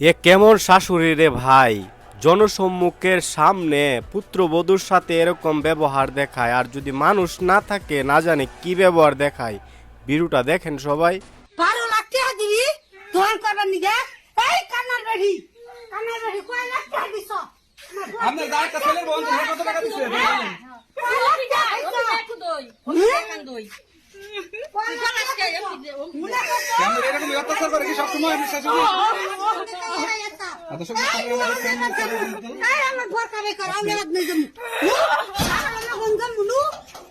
এ কেমন শাশুড়ি রে ভাই, জনসম্মুখের সামনে পুত্রবধূর সাথে এরকম ব্যবহার দেখায়, আর যদি মানুষ না থাকে না জানে কি ব্যবহার দেখায়। বিরুটা দেখেন সবাই। 12 লাখ টাকা দিবি ধন করবার নিগে এই কান্নার বাড়ি কয় লাখ টাকা দিছ আপনার যা একটা ছেলের বন্ধু কত টাকা দিছে কেন এরকম অত্যাচার করে কি সব সময় আমি শাশুড়ি এত সব আমার ঘর কারে কর আমি রাত নেই জম সারা গঞ্জাম মুনু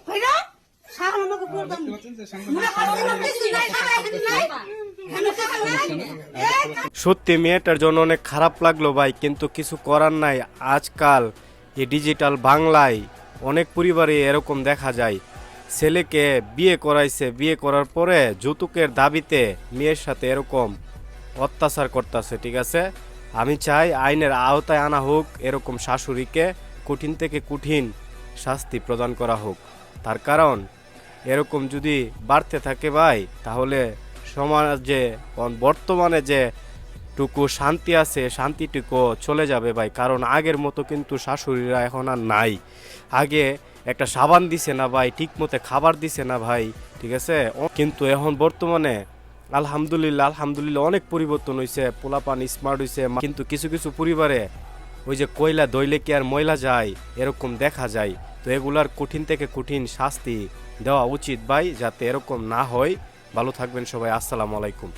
কইরা সারা আমাকে পড়দাম মুনা কারণ কিছু নাই সারা কিছু নাই সত্যি মেয়েটার জন্য অনেক খারাপ লাগলো ভাই, কিন্তু কিছু করার নাই। আজকাল এই ডিজিটাল বাংলায় অনেক পরিবারে এরকম দেখা যায়, ছেলেকে বিয়ে করাইছে, বিয়ে করার পরে যৌতুকের দাবিতে মেয়ের সাথে এরকম অত্যাচার করতেছে। ঠিক আছে, আমি চাই আইনের আওতায় আনা হোক, এরকম শাশুড়িকে কঠিন থেকে কঠিন শাস্তি প্রদান করা হোক। তার কারণ এরকম যদি বাড়তে থাকে ভাই, তাহলে সমাজে বর্তমানে যে টুকু শান্তি আছে শান্তিটুকু চলে যাবে ভাই। কারণ আগের মতো কিন্তু শাশুড়িরা এখন আর নাই। আগে একটা সাবান দিছে না ভাই, ঠিক মতো খাবার দিছে না ভাই, ঠিক আছে। কিন্তু এখন বর্তমানে আলহামদুলিল্লাহ অনেক পরিবর্তন হয়েছে, পোলাপান স্মার্ট হয়েছে। কিন্তু কিছু কিছু পরিবারে ওই যে কয়লা দইলে কি আর ময়লা যায়, এরকম দেখা যায়। তো এগুলার কঠিন থেকে কঠিন শাস্তি দেওয়া উচিত ভাই, যাতে এরকম না হয়। ভালো থাকবেন সবাই, আসসালামু আলাইকুম।